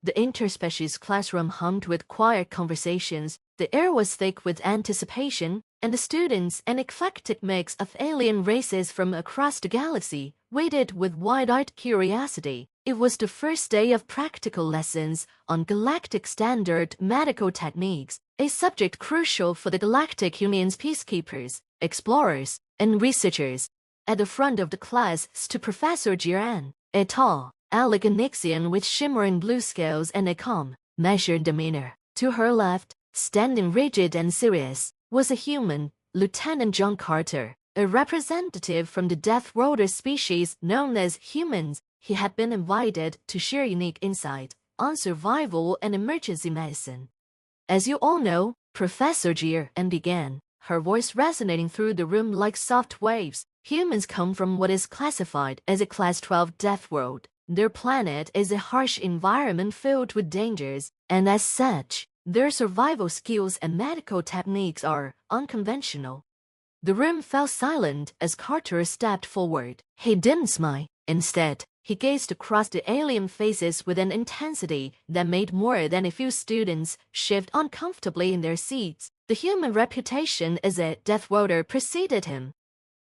The interspecies classroom hummed with quiet conversations, the air was thick with anticipation, and the students, an eclectic mix of alien races from across the galaxy, waited with wide-eyed curiosity. It was the first day of practical lessons on galactic standard medical techniques, a subject crucial for the Galactic Union's peacekeepers, explorers, and researchers. At the front of the class stood Professor Jiran, a tall, elegant Nixian with shimmering blue scales and a calm, measured demeanor. To her left, standing rigid and serious, was a human, Lieutenant John Carter, a representative from the Deathworlder species known as humans. He had been invited to share unique insight on survival and emergency medicine. As you all know, Professor Jiran began, her voice resonating through the room like soft waves. Humans come from what is classified as a Class 12 death world. Their planet is a harsh environment filled with dangers, and as such, their survival skills and medical techniques are unconventional. The room fell silent as Carter stepped forward. He didn't smile. Instead, he gazed across the alien faces with an intensity that made more than a few students shift uncomfortably in their seats. The human reputation as a Deathworlder preceded him.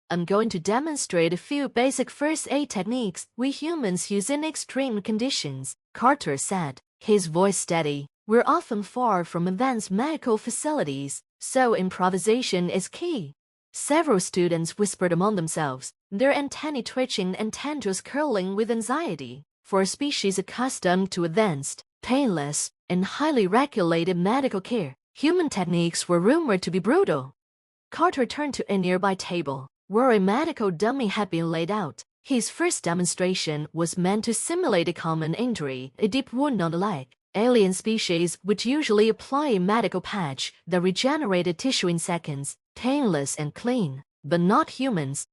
I'm going to demonstrate a few basic first aid techniques we humans use in extreme conditions, Carter said, his voice steady. We're often far from advanced medical facilities, so improvisation is key. Several students whispered among themselves, their antennae twitching and tendrils curling with anxiety. For a species accustomed to advanced, painless, and highly regulated medical care, human techniques were rumored to be brutal. Carter turned to a nearby table, where a medical dummy had been laid out. His first demonstration was meant to simulate a common injury, a deep wound on the leg. Alien species would usually apply a medical patch that regenerated tissue in seconds, painless and clean, but not humans.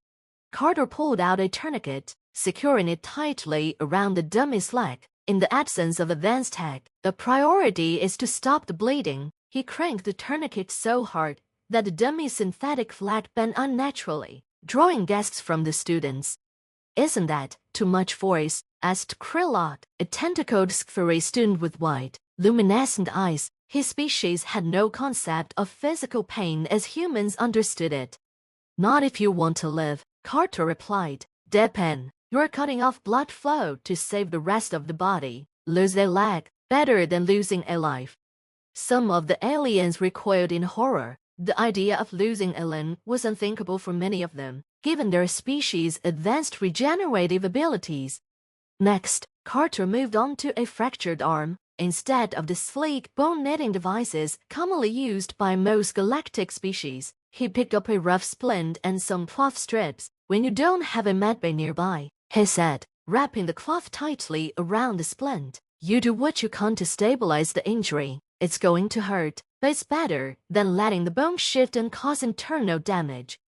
Carter pulled out a tourniquet, securing it tightly around the dummy's leg. In the absence of advanced tech, the priority is to stop the bleeding. He cranked the tourniquet so hard that the dummy's synthetic flag bent unnaturally, drawing gasps from the students. Isn't that too much voice? Asked Krillot, a tentacled furry student with wide, luminescent eyes. His species had no concept of physical pain as humans understood it. Not if you want to live, Carter replied. Depend. You're cutting off blood flow to save the rest of the body. Lose a leg, better than losing a life. Some of the aliens recoiled in horror. The idea of losing a limb was unthinkable for many of them, given their species' advanced regenerative abilities. Next, Carter moved on to a fractured arm. Instead of the sleek bone-knitting devices commonly used by most galactic species, he picked up a rough splint and some cloth strips. When you don't have a medbay nearby, he said, wrapping the cloth tightly around the splint, you do what you can to stabilize the injury. It's going to hurt, but it's better than letting the bone shift and cause internal damage.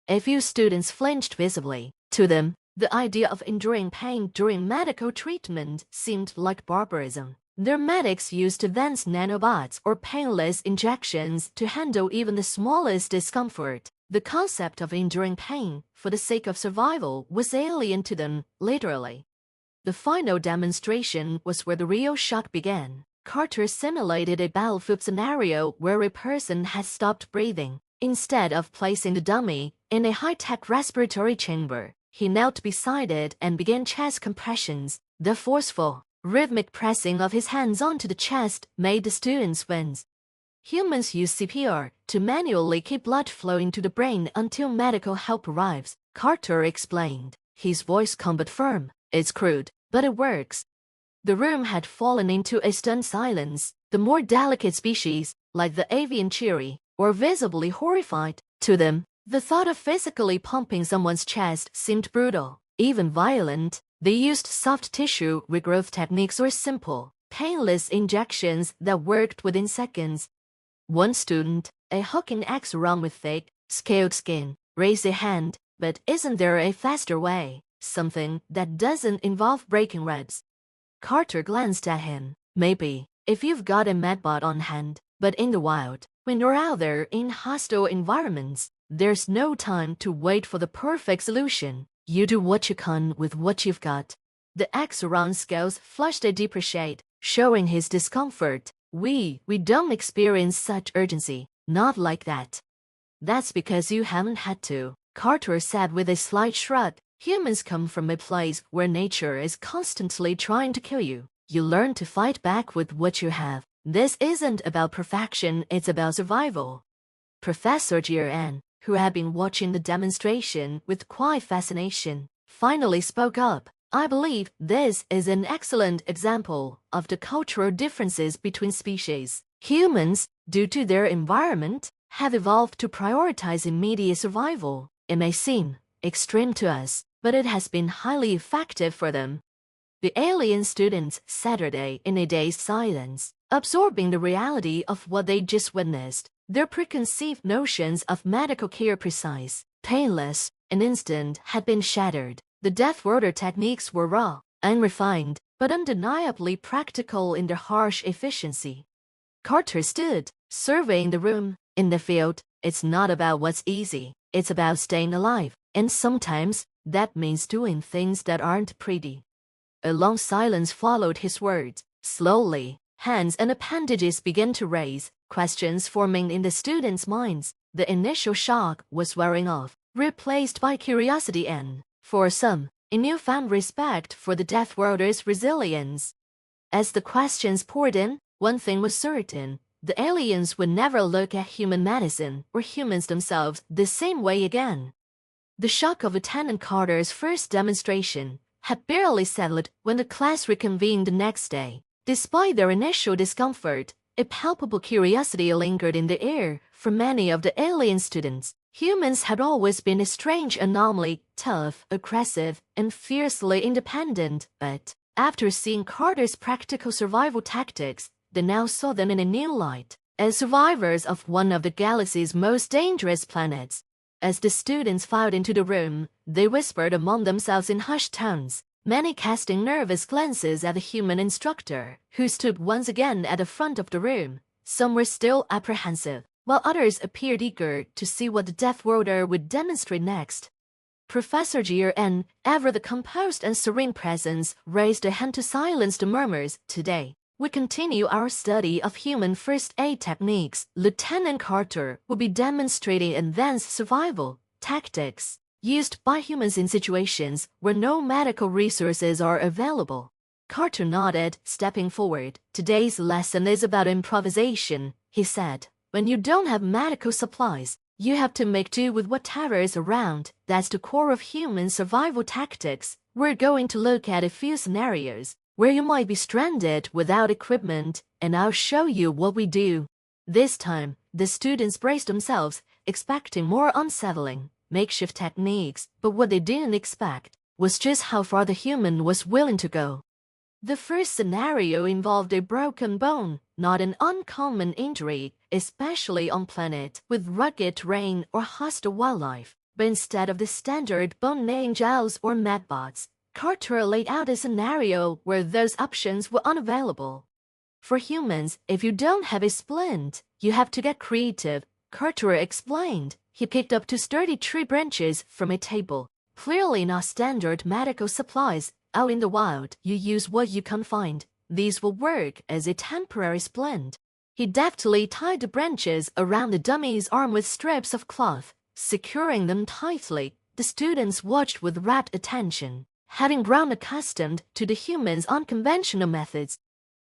A few students flinched visibly. To them, the idea of enduring pain during medical treatment seemed like barbarism. Their medics used advanced nanobots or painless injections to handle even the smallest discomfort. The concept of enduring pain for the sake of survival was alien to them, literally. The final demonstration was where the real shock began. Carter simulated a battlefield scenario where a person had stopped breathing. Instead of placing the dummy in a high-tech respiratory chamber, he knelt beside it and began chest compressions. The forceful, rhythmic pressing of his hands onto the chest made the students wince. Humans use CPR to manually keep blood flowing to the brain until medical help arrives, Carter explained, his voice calm but firm. It's crude, but it works. The room had fallen into a stunned silence. The more delicate species, like the avian cherry, were visibly horrified. To them, the thought of physically pumping someone's chest seemed brutal, even violent. They used soft tissue regrowth techniques or simple, painless injections that worked within seconds. One student, a hulking axolotl with thick, scaled skin, raised a hand. But isn't there a faster way? Something that doesn't involve breaking ribs? Carter glanced at him. Maybe, if you've got a medbot on hand, but in the wild, when you're out there in hostile environments, there's no time to wait for the perfect solution. You do what you can with what you've got. The axolotl scales flushed a deeper shade, showing his discomfort. We don't experience such urgency. Not like that. That's because you haven't had to, Carter said with a slight shrug. Humans come from a place where nature is constantly trying to kill you. You learn to fight back with what you have. This isn't about perfection, it's about survival. Professor Jian, who had been watching the demonstration with quiet fascination, finally spoke up. I believe this is an excellent example of the cultural differences between species. Humans, due to their environment, have evolved to prioritize immediate survival. It may seem extreme to us, but it has been highly effective for them. The alien students Saturday in a dazed silence, absorbing the reality of what they just witnessed. Their preconceived notions of medical care precise, painless, and instant had been shattered. The Deathworlder techniques were raw, unrefined, but undeniably practical in their harsh efficiency. Carter stood, surveying the room. In the field, it's not about what's easy, it's about staying alive, and sometimes that means doing things that aren't pretty. A long silence followed his words. Slowly, hands and appendages began to raise, questions forming in the students' minds. The initial shock was wearing off, replaced by curiosity and, for some, a newfound respect for the Deathworlder's resilience. As the questions poured in, one thing was certain. The aliens would never look at human medicine or humans themselves the same way again. The shock of Lieutenant Carter's first demonstration had barely settled when the class reconvened the next day. Despite their initial discomfort, a palpable curiosity lingered in the air for many of the alien students. Humans had always been a strange anomaly, tough, aggressive, and fiercely independent, but after seeing Carter's practical survival tactics, they now saw them in a new light, as survivors of one of the galaxy's most dangerous planets. As the students filed into the room, they whispered among themselves in hushed tones, many casting nervous glances at the human instructor, who stood once again at the front of the room. Some were still apprehensive, while others appeared eager to see what the Deathworlder would demonstrate next. Professor Jian, ever the composed and serene presence, raised a hand to silence the murmurs. Today, we continue our study of human first aid techniques. Lieutenant Carter will be demonstrating advanced survival tactics used by humans in situations where no medical resources are available. Carter nodded, stepping forward. Today's lesson is about improvisation, he said. When you don't have medical supplies, you have to make do with whatever is around. That's the core of human survival tactics. We're going to look at a few scenarios where you might be stranded without equipment, and I'll show you what we do. This time, the students braced themselves, expecting more unsettling, makeshift techniques, but what they didn't expect was just how far the human was willing to go. The first scenario involved a broken bone, not an uncommon injury, especially on planets with rugged terrain or hostile wildlife, but instead of the standard bone-laying gels or medbots, Carter laid out a scenario where those options were unavailable. For humans, if you don't have a splint, you have to get creative, Carter explained. He picked up two sturdy tree branches from a table. Clearly not standard medical supplies. Out in the wild, you use what you can find. These will work as a temporary splint. He deftly tied the branches around the dummy's arm with strips of cloth, securing them tightly. The students watched with rapt attention, having grown accustomed to the human's unconventional methods.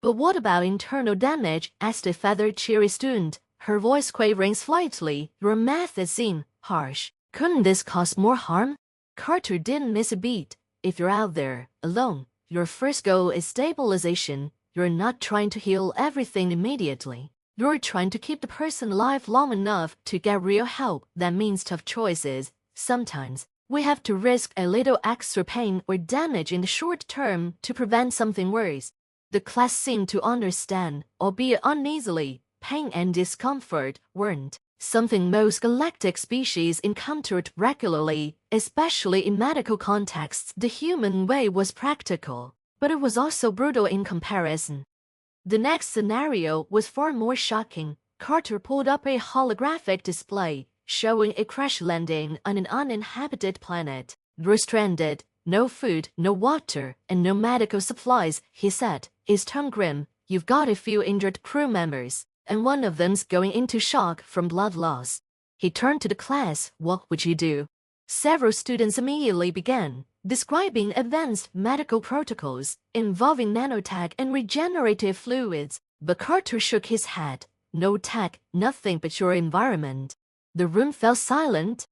But what about internal damage? Asked a feathered cheery student, her voice quavering slightly. Your methods seem harsh. Couldn't this cause more harm? Carter didn't miss a beat. If you're out there, alone, your first goal is stabilization. You're not trying to heal everything immediately. You're trying to keep the person alive long enough to get real help. That means tough choices. Sometimes, we have to risk a little extra pain or damage in the short term to prevent something worse. The class seemed to understand, albeit uneasily. Pain and discomfort weren't something most galactic species encountered regularly, especially in medical contexts. The human way was practical, but it was also brutal in comparison. The next scenario was far more shocking. Carter pulled up a holographic display showing a crash landing on an uninhabited planet. We're stranded, no food, no water, and no medical supplies, he said. his tone grim. You've got a few injured crew members, and one of them's going into shock from blood loss. He turned to the class. What would you do? Several students immediately began describing advanced medical protocols involving nanotech and regenerative fluids, but Carter shook his head. No tech, nothing but your environment. The room fell silent.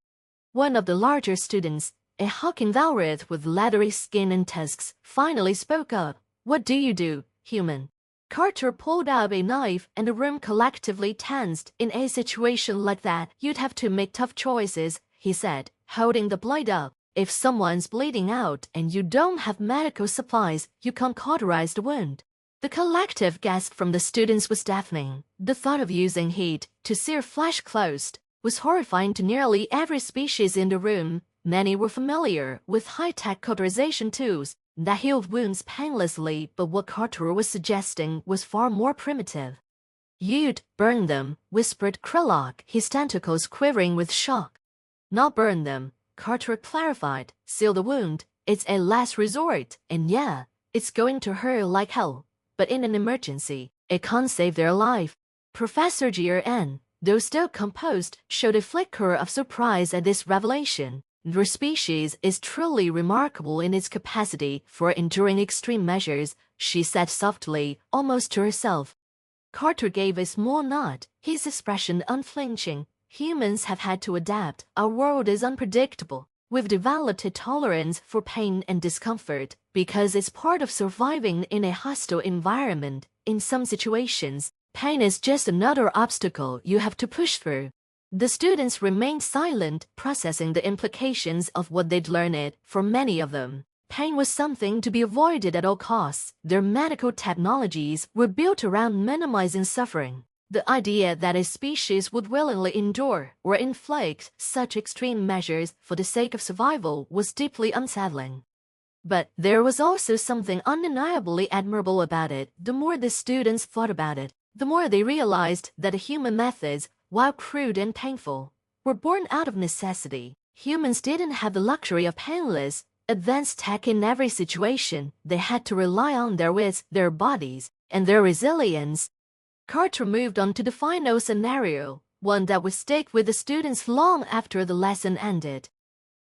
One of the larger students, a hulking Valrith with leathery skin and tusks, finally spoke up. What do you do, human? Carter pulled out a knife and the room collectively tensed. In a situation like that, you'd have to make tough choices, he said, holding the blade up. If someone's bleeding out and you don't have medical supplies, you can't cauterize the wound. The collective gasp from the students was deafening. The thought of using heat to sear flesh closed was horrifying to nearly every species in the room. Many were familiar with high-tech cauterization tools that healed wounds painlessly, but what Carter was suggesting was far more primitive. You'd burn them, whispered Krillok, his tentacles quivering with shock. Not burn them, Carter clarified. Seal the wound. It's a last resort, and yeah, it's going to hurt like hell. But in an emergency, it can't save their life. Professor G.R.N., though still composed, showed a flicker of surprise at this revelation. Your species is truly remarkable in its capacity for enduring extreme measures, she said softly, almost to herself. Carter gave a small nod, his expression unflinching. Humans have had to adapt. Our world is unpredictable. We've developed a tolerance for pain and discomfort because it's part of surviving in a hostile environment. In some situations, pain is just another obstacle you have to push through. The students remained silent, processing the implications of what they'd learned. For many of them, pain was something to be avoided at all costs. Their medical technologies were built around minimizing suffering. The idea that a species would willingly endure or inflict such extreme measures for the sake of survival was deeply unsettling. But there was also something undeniably admirable about it. The more the students thought about it, the more they realized that the human methods, while crude and painful, were born out of necessity. Humans didn't have the luxury of painless, advanced tech in every situation. They had to rely on their wits, their bodies, and their resilience. Carter moved on to the final scenario, one that would stick with the students long after the lesson ended.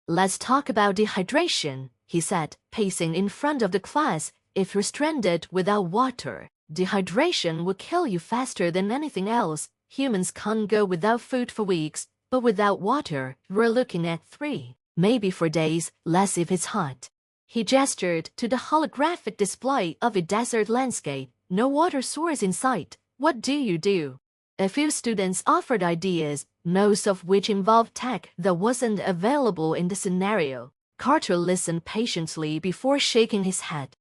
Let's talk about dehydration, he said, pacing in front of the class. If you're stranded without water, dehydration will kill you faster than anything else. Humans can't go without food for weeks, but without water, we're looking at 3, maybe 4 days, less if it's hot. He gestured to the holographic display of a desert landscape. No water source in sight. What do you do? A few students offered ideas, most of which involved tech that wasn't available in the scenario. Carter listened patiently before shaking his head.